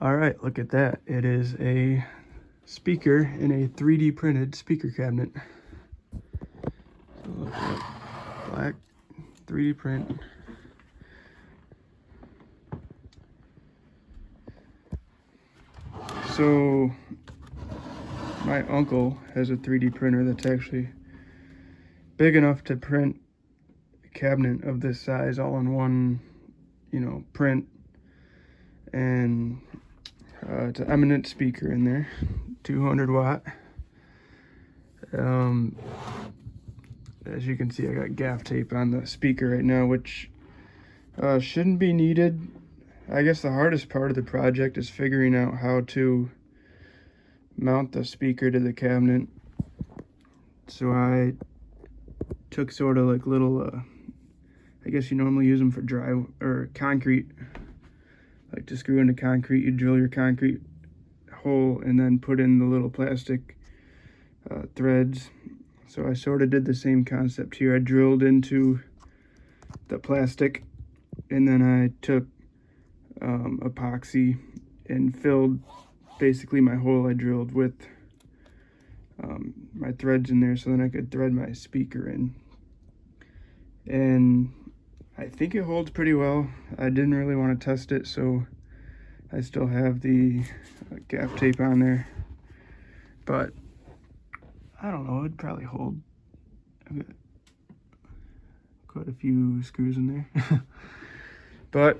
All right, look at that. It is a speaker in a 3D printed speaker cabinet. So look at black 3D print. So my uncle has a 3D printer that's actually big enough to print a cabinet of this size all in one, print. And it's an Eminent speaker in there, 200 watt. As you can see, I got gaff tape on the speaker right now, which shouldn't be needed. I guess the hardest part of the project is figuring out how to mount the speaker to the cabinet. So I took sort of like little, I guess you normally use them for dry or concrete. Like to screw into concrete, you drill your concrete hole and then put in the little plastic threads. So I sort of did the same concept here. I drilled into the plastic and then I took epoxy and filled basically my hole I drilled with my threads in there so then I could thread my speaker in. And I think it holds pretty well. I didn't really want to test it, so I still have the gaff tape on there. But I don't know, it'd probably hold. I've got quite a few screws in there. But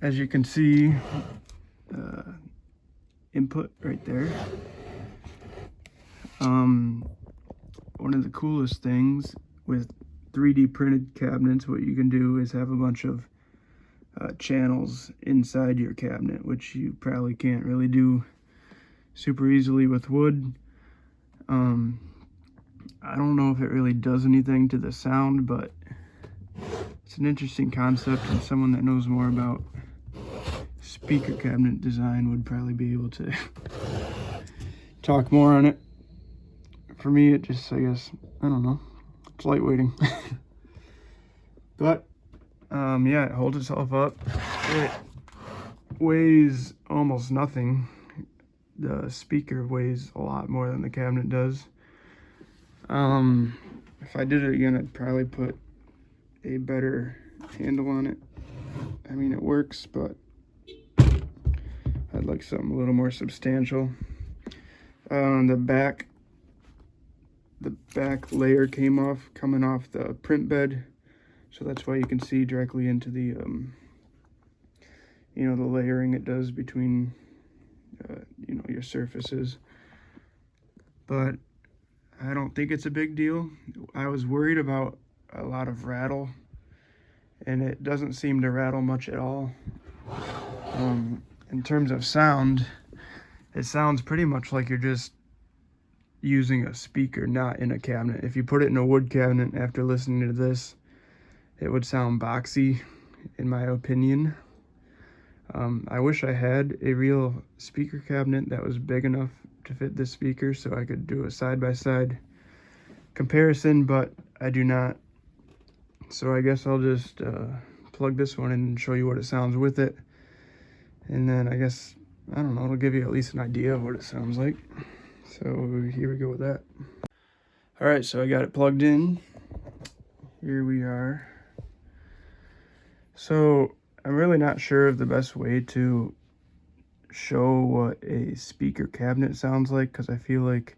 as you can see, input right there. One of the coolest things with 3D printed cabinets, what you can do is have a bunch of channels inside your cabinet, which you probably can't really do super easily with wood. I don't know if it really does anything to the sound, but it's an interesting concept, and someone that knows more about speaker cabinet design would probably be able to talk more on it. For me, it just, I guess, I don't know, it's lightweighting. But yeah, it holds itself up. It weighs almost nothing. The speaker weighs a lot more than the cabinet does. If I did it again, I'd probably put a better handle on it. I mean, it works, but I'd like something a little more substantial. The back layer coming off the print bed, so that's why you can see directly into the the layering it does between your surfaces. But I don't think it's a big deal. I was worried about a lot of rattle, and it doesn't seem to rattle much at all. In terms of sound, it sounds pretty much like you're just using a speaker, not in a cabinet. If you put it in a wood cabinet after listening to this, it would sound boxy, in my opinion. I wish I had a real speaker cabinet that was big enough to fit this speaker so I could do a side-by-side comparison, but I do not. So I guess I'll just plug this one in and show you what it sounds with it. And then I guess, I don't know, it'll give you at least an idea of what it sounds like. So here we go with that. All right, so I got it plugged in. Here we are. So I'm really not sure of the best way to show what a speaker cabinet sounds like, because I feel like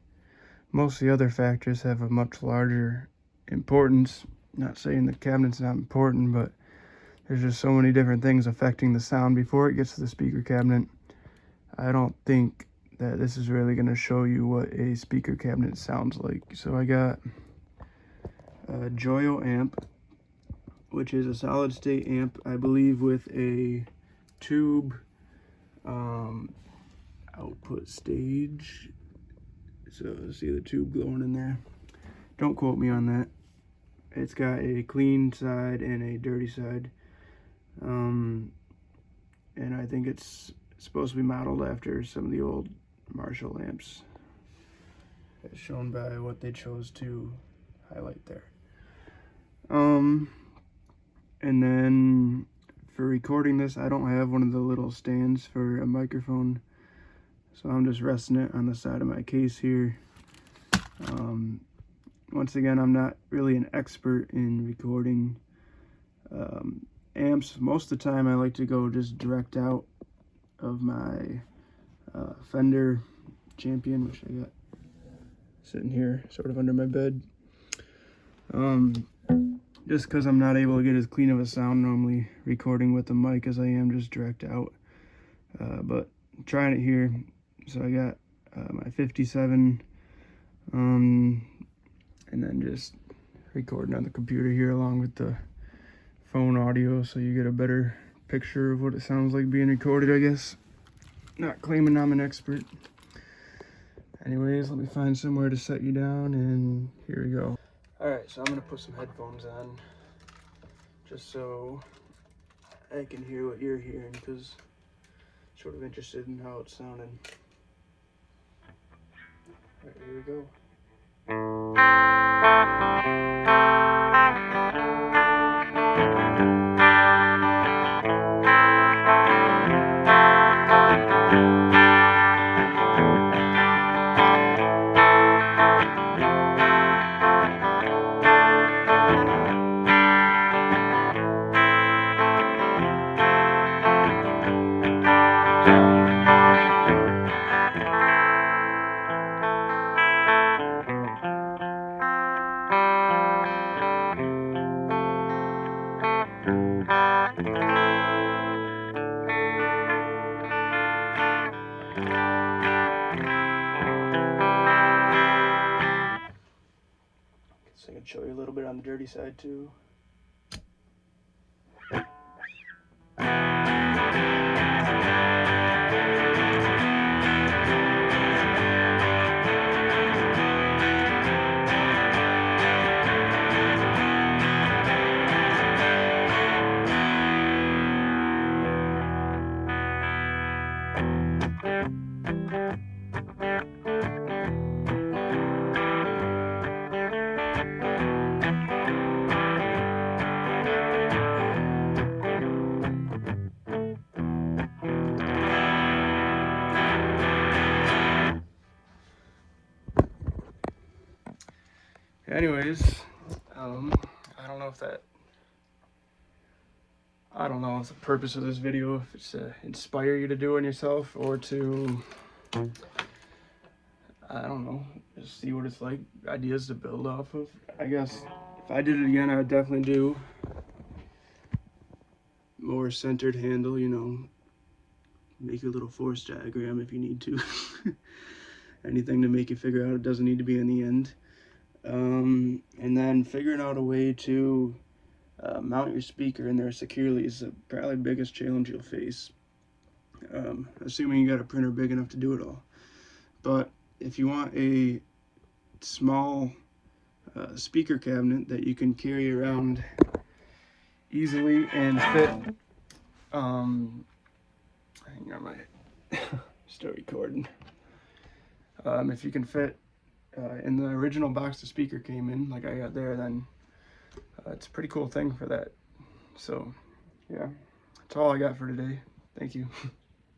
most of the other factors have a much larger importance. Not saying the cabinet's not important, but there's just so many different things affecting the sound before it gets to the speaker cabinet. I don't think that this is really going to show you what a speaker cabinet sounds like. So I got a Joyo amp, which is a solid state amp, I believe, with a tube output stage. So see the tube glowing in there. Don't quote me on that. It's got a clean side and a dirty side. And I think it's supposed to be modeled after some of the old Marshall amps, as shown by what they chose to highlight there. And then for recording this, I don't have one of the little stands for a microphone, so I'm just resting it on the side of my case here. Once again, I'm not really an expert in recording amps. Most of the time I like to go just direct out of my Fender Champion, which I got sitting here sort of under my bed. Just because I'm not able to get as clean of a sound normally recording with the mic as I am just direct out. But I'm trying it here. So I got my 57 and then just recording on the computer here along with the phone audio, so you get a better picture of what it sounds like being recorded, I guess. Not claiming I'm an expert. Anyways, let me find somewhere to set you down, and here we go. Alright, so I'm going to put some headphones on just so I can hear what you're hearing, because I'm sort of interested in how it's sounding. Alright, here we go. So I can show you a little bit on the dirty side too. Anyways, I don't know if the purpose of this video, if it's to inspire you to do it yourself or to, I don't know, just see what it's like, ideas to build off of. I guess if I did it again, I would definitely do more centered handle, you know, make a little force diagram if you need to. Anything to make you figure out it doesn't need to be in the end. And then figuring out a way to mount your speaker in there securely is probably the biggest challenge you'll face, assuming you got a printer big enough to do it all. But if you want a small speaker cabinet that you can carry around easily and fit, hang on, my still recording. If you can fit in the original box the speaker came in, like I got there, then it's a pretty cool thing for that. So yeah, that's all I got for today. Thank you.